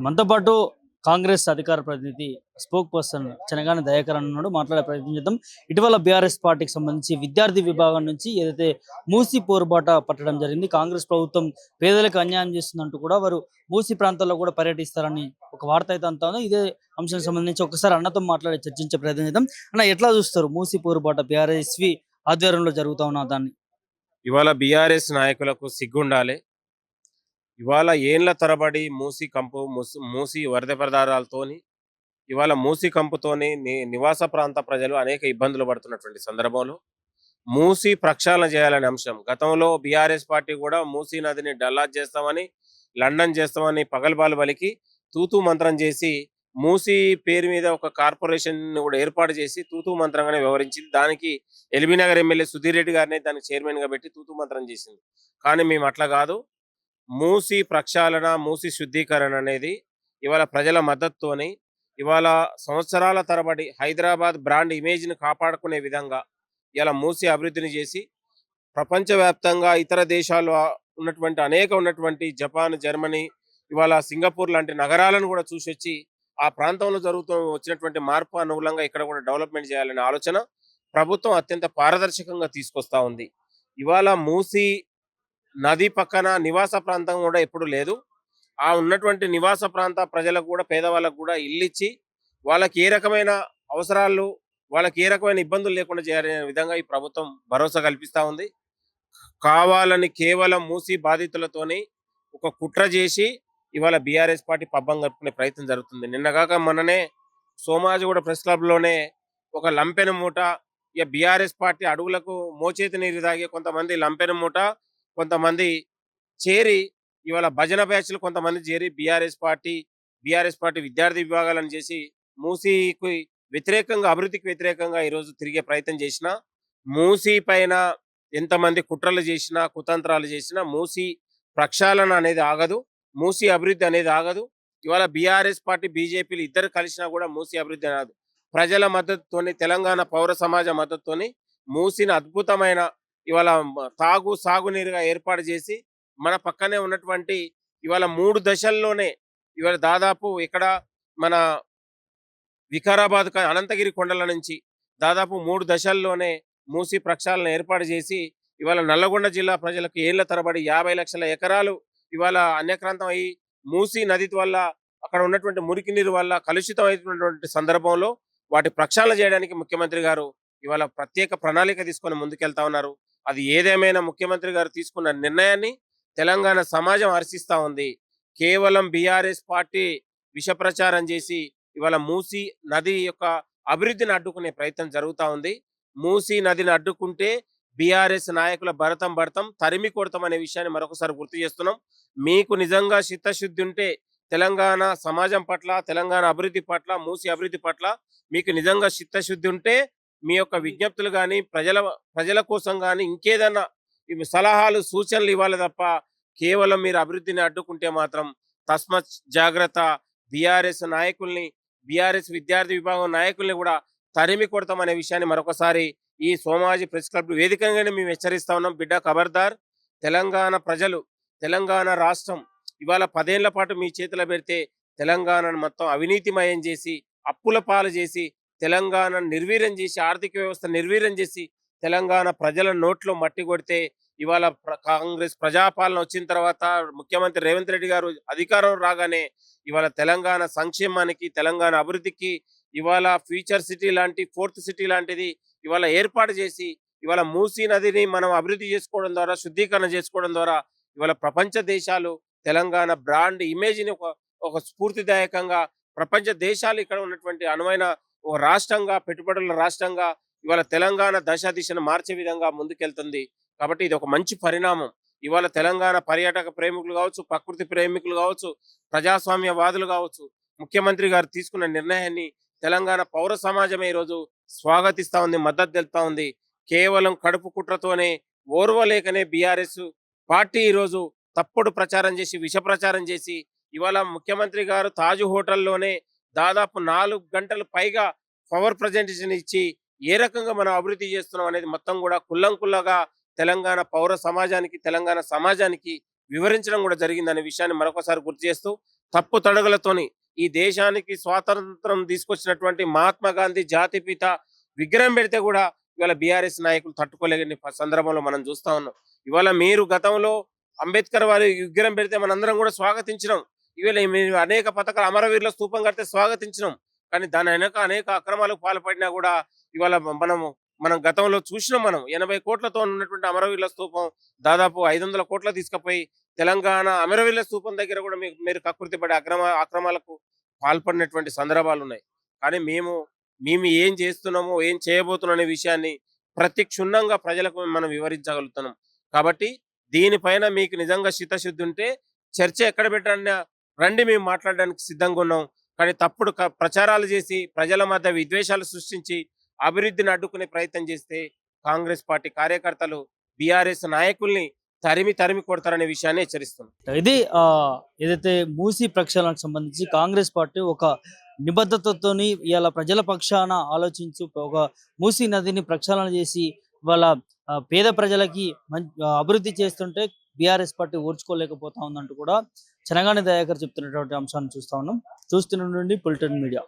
మనతో పాటు కాంగ్రెస్ అధికార ప్రతినిధి స్పోక్ పర్సన్ చెనగాని దయాకర్ ఉన్నాడు. మాట్లాడే ప్రయత్నం చేద్దాం. ఇటీవల బీఆర్ఎస్ పార్టీకి సంబంధించి విద్యార్థి విభాగం నుంచి ఏదైతే మూసి పోరుబాట పట్టడం జరిగింది. కాంగ్రెస్ ప్రభుత్వం పేదలకు అన్యాయం చేస్తుందంటూ కూడా వారు మూసి ప్రాంతాల్లో కూడా పర్యటిస్తారని ఒక వార్త అయితే అంతా ఉంది. ఇదే అంశానికి సంబంధించి ఒకసారి అన్నతో మాట్లాడి చర్చించే ప్రయత్నం చేద్దాం. అన్న, ఎట్లా చూస్తారు మూసి పోరుబాట బీఆర్ఎస్వి ఆధ్వర్యంలో జరుగుతా ఉన్న దాన్ని? ఇవాళ బీఆర్ఎస్ నాయకులకు సిగ్గుండాలి. ఇవాళ ఏండ్ల తరబడి మూసి కంపు మూసి వరద పదార్థాలతోని ఇవాళ మూసి కంపుతోని నివాస ప్రాంత ప్రజలు అనేక ఇబ్బందులు పడుతున్నటువంటి సందర్భంలో మూసి ప్రక్షాళన చేయాలనే అంశం గతంలో బీఆర్ఎస్ పార్టీ కూడా మూసి నదిని డల్లాజ్ చేస్తామని, లండన్ చేస్తామని పగల్బాలు పలికి తూతూ మంత్రం చేసి మూసి పేరు మీద ఒక కార్పొరేషన్ కూడా ఏర్పాటు చేసి తూతూ మంత్రంగానే వ్యవహరించింది. దానికి ఎల్బీనగర్ ఎమ్మెల్యే సుధీర్ రెడ్డి గారిని దానికి చైర్మన్ గా పెట్టి తూతూ మంత్రం చేసింది. కానీ మేము అట్లా కాదు. మూసి ప్రక్షాళన, మూసి శుద్ధీకరణ అనేది ఇవాళ ప్రజల మద్దతుతోని ఇవాళ సంవత్సరాల తరబడి హైదరాబాద్ బ్రాండ్ ఇమేజ్ని కాపాడుకునే విధంగా ఇలా మూసి అభివృద్ధిని చేసి ప్రపంచవ్యాప్తంగా ఇతర దేశాల్లో ఉన్నటువంటి జపాన్, జర్మనీ, ఇవాళ సింగపూర్ లాంటి నగరాలను కూడా చూసి వచ్చి ఆ ప్రాంతంలో వచ్చినటువంటి మార్పు అనుకూలంగా ఇక్కడ కూడా డెవలప్మెంట్ చేయాలనే ఆలోచన ప్రభుత్వం అత్యంత పారదర్శకంగా తీసుకొస్తా ఉంది. ఇవాళ మూసి నది పక్కన నివాస ప్రాంతం కూడా ఎప్పుడు లేదు. ఆ ఉన్నటువంటి నివాస ప్రాంత ప్రజలకు కూడా, పేదవాళ్ళకు కూడా ఇల్లు ఇచ్చి వాళ్ళకి ఏ రకమైన అవసరాలు, వాళ్ళకి ఏ రకమైన ఇబ్బందులు లేకుండా చేయాలనే విధంగా ఈ ప్రభుత్వం భరోసా కల్పిస్తా ఉంది. కావాలని కేవలం మూసి బాధితులతోని ఒక కుట్ర చేసి ఇవాళ బీఆర్ఎస్ పార్టీ పబ్బం గడుపుకునే ప్రయత్నం జరుగుతుంది. నిన్నగాక మొన్ననే సోమాజిగూడ ప్రెస్ క్లబ్ లోనే ఒక లంపెన మూట, ఇక బీఆర్ఎస్ పార్టీ అడుగులకు మోచేతి నీరు తాగే కొంతమంది లంపెన మూట, కొంతమంది చేరి ఇవాళ భజన బ్యాచ్లు కొంతమంది చేరి బీఆర్ఎస్ పార్టీ విద్యార్థి విభాగాలను చేసి మూసీకి వ్యతిరేకంగా, అభివృద్ధికి వ్యతిరేకంగా ఈరోజు తిరిగే ప్రయత్నం చేసిన, మూసీ పైన ఎంతమంది కుట్రలు చేసినా, కుతంత్రాలు చేసినా మూసీ ప్రక్షాళన అనేది ఆగదు, మూసీ అభివృద్ధి అనేది ఆగదు. ఇవాళ బీఆర్ఎస్ పార్టీ, బీజేపీలు ఇద్దరు కలిసినా కూడా మూసీ అభివృద్ధి అనదు. ప్రజల మద్దతుతోని, తెలంగాణ పౌర సమాజ మద్దతుతోని మూసీని అద్భుతమైన ఇవాళ సాగునీరుగా ఏర్పాటు చేసి మన పక్కనే ఉన్నటువంటి ఇవాళ 3 దశల్లోనే ఇవాళ దాదాపు ఇక్కడ మన వికారాబాద్ అనంతగిరి కొండల నుంచి దాదాపు 3 దశల్లోనే మూసి ప్రక్షాళన ఏర్పాటు చేసి ఇవాళ నల్లగొండ జిల్లా ప్రజలకు ఏళ్ల తరబడి 50 లక్షల ఎకరాలు ఇవాళ అన్యక్రాంతం అయ్యి మూసి నది వల్ల అక్కడ ఉన్నటువంటి మురికి నీరు వల్ల కలుషితం అయినటువంటి సందర్భంలో వాటి ప్రక్షాళన చేయడానికి ముఖ్యమంత్రి గారు ఇవాళ ప్రత్యేక ప్రణాళిక తీసుకొని ముందుకెళ్తా ఉన్నారు. అది ఏదేమైనా ముఖ్యమంత్రి గారు తీసుకున్న నిర్ణయాన్ని తెలంగాణ సమాజం హర్షిస్తా ఉంది. కేవలం బీఆర్ఎస్ పార్టీ విష ప్రచారం చేసి ఇవాళ మూసి నది యొక్క అభివృద్ధిని అడ్డుకునే ప్రయత్నం జరుగుతూ ఉంది. మూసి నదిని అడ్డుకుంటే బీఆర్ఎస్ నాయకుల భరతం తరిమి కొడతాం అనే విషయాన్ని మరొకసారి గుర్తు చేస్తున్నాం. మీకు నిజంగా చిత్తశుద్ధి ఉంటే తెలంగాణ సమాజం పట్ల, తెలంగాణ అభివృద్ధి పట్ల, మూసి అభివృద్ధి పట్ల మీకు నిజంగా చిత్తశుద్ధి ఉంటే మీ యొక్క విజ్ఞప్తులు కానీ, ప్రజల కోసం కానీ ఇంకేదన్నా సలహాలు, సూచనలు ఇవ్వాలి తప్ప కేవలం మీరు అభివృద్ధిని అడ్డుకుంటే మాత్రం తస్మత్ జాగ్రత్త. బీఆర్ఎస్ నాయకుల్ని, బీఆర్ఎస్ విద్యార్థి విభాగం నాయకుల్ని కూడా తరిమి కొడతామనే విషయాన్ని మరొకసారి ఈ సోమాజీ ప్రెస్ క్లబ్ వేదికగానే మేము హెచ్చరిస్తా ఉన్నాం. బిడ్డ ఖబర్దార్. తెలంగాణ ప్రజలు, తెలంగాణ రాష్ట్రం ఇవాళ 10 ఏళ్ల పాటు మీ చేతిలో పెడితే తెలంగాణను మొత్తం అవినీతిమయం చేసి, అప్పుల పాలు చేసి, తెలంగాణను నిర్వీర్యం చేసి, ఆర్థిక వ్యవస్థ నిర్వీర్యం చేసి తెలంగాణ ప్రజల నోట్లో మట్టి కొడితే ఇవాళ కాంగ్రెస్ ప్రజాపాలన వచ్చిన తర్వాత ముఖ్యమంత్రి రేవంత్ రెడ్డి గారు అధికారం రాగానే ఇవాళ తెలంగాణ సంక్షేమానికి, తెలంగాణ అభివృద్ధికి ఇవాళ ఫ్యూచర్ సిటీ లాంటి, 4th సిటీ లాంటిది ఇవాళ ఏర్పాటు చేసి ఇవాళ మూసీ నదిని మనం అభివృద్ధి చేసుకోవడం ద్వారా, శుద్ధీకరణ చేసుకోవడం ద్వారా ఇవాళ ప్రపంచ దేశాలు తెలంగాణ బ్రాండ్ ఇమేజ్ని ఒక స్ఫూర్తిదాయకంగా ప్రపంచ దేశాలు ఇక్కడ ఉన్నటువంటి అనువైన ఒక రాష్ట్రంగా, పెట్టుబడుల రాష్ట్రంగా ఇవాళ తెలంగాణ దిశను మార్చే విధంగా ముందుకెళ్తుంది. కాబట్టి ఇది ఒక మంచి పరిణామం. ఇవాళ తెలంగాణ పర్యాటక ప్రేమికులు కావచ్చు, ప్రకృతి ప్రేమికులు కావచ్చు, ప్రజాస్వామ్యవాదులు కావచ్చు, ముఖ్యమంత్రి గారు తీసుకున్న నిర్ణయాన్ని తెలంగాణ పౌర సమాజమే ఈరోజు స్వాగతిస్తా ఉంది, మద్దతు తెలుపుతా ఉంది. కేవలం కడుపు కుట్రతోనే ఓర్వలేకనే బీఆర్ఎస్ పార్టీ ఈరోజు తప్పుడు ప్రచారం చేసి, విష ప్రచారం చేసి ఇవాళ ముఖ్యమంత్రి గారు తాజు హోటల్లోనే దాదాపు 4 గంటలు పైగా పవర్ ప్రజెంటేషన్ ఇచ్చి ఏ రకంగా మనం అభివృద్ధి చేస్తున్నాం అనేది మొత్తం కూడా కుల్లంకుల్లగా తెలంగాణ పౌర సమాజానికి, తెలంగాణ సమాజానికి వివరించడం కూడా జరిగిందనే విషయాన్ని మరొకసారి గుర్తు చేస్తూ తప్పు తడగలతోని ఈ దేశానికి స్వాతంత్రం తీసుకొచ్చినటువంటి మహాత్మా గాంధీ జాతిపిత విగ్రహం పెడితే కూడా ఇవాళ బీఆర్ఎస్ నాయకులు తట్టుకోలేని సందర్భంలో మనం చూస్తా ఉన్నాం. ఇవాళ మీరు గతంలో అంబేద్కర్ వారి విగ్రహం పెడితే మనందరం కూడా స్వాగతించినాం. ఇవాళ మీరు అనేక పథకాలు అమరవీరుల స్తూపం కడితే స్వాగతించినాం. కానీ దాని వెనక అనేక అక్రమాలకు పాల్పడినా కూడా ఇవాళ మనం గతంలో చూసినాం. మనం 80 కోట్లతో ఉన్నటువంటి అమరవీరుల స్తూపం దాదాపు 500 కోట్ల తీసుకుపోయి తెలంగాణ అమరవీరుల స్తూపం దగ్గర కూడా మీరు కకృతి పడి అక్రమాలకు పాల్పడినటువంటి సందర్భాలు ఉన్నాయి. కానీ మేము ఏం చేస్తున్నామో ఏం చేయబోతున్నాం అనే విషయాన్ని ప్రతి క్షుణ్ణంగా ప్రజలకు మనం వివరించగలుగుతున్నాం. కాబట్టి దీనిపైన మీకు నిజంగా చిత్తశుద్ధి ఉంటే చర్చ ఎక్కడ పెట్టాలన్నా రండి, మేము మాట్లాడడానికి సిద్ధంగా ఉన్నాం. కానీ తప్పుడు ప్రచారాలు చేసి ప్రజల మధ్య విద్వేషాలు సృష్టించి అభివృద్ధిని అడ్డుకునే ప్రయత్నం చేస్తే కాంగ్రెస్ పార్టీ కార్యకర్తలు బీఆర్ఎస్ నాయకుల్ని తరిమి తరిమి కొడతారనే విషయాన్ని హెచ్చరిస్తున్నాం. ఇది ఏదైతే మూసీ ప్రక్షాళనకు సంబంధించి కాంగ్రెస్ పార్టీ ఒక నిబద్ధతతోని ఇవాళ ప్రజల పక్షాన ఆలోచించు ఒక మూసీ నదిని ప్రక్షాళన చేసి వాళ్ళ పేద ప్రజలకి అభివృద్ధి చేస్తుంటే బీఆర్ఎస్ పార్టీ ఓర్చుకోలేకపోతా ఉందంటూ కూడా చెనగాని దయాకర్ చెప్తున్నటువంటి అంశాన్ని చూస్తా ఉన్నాం. చూస్తున్న నుండి పొలిటికల్ మీడియా.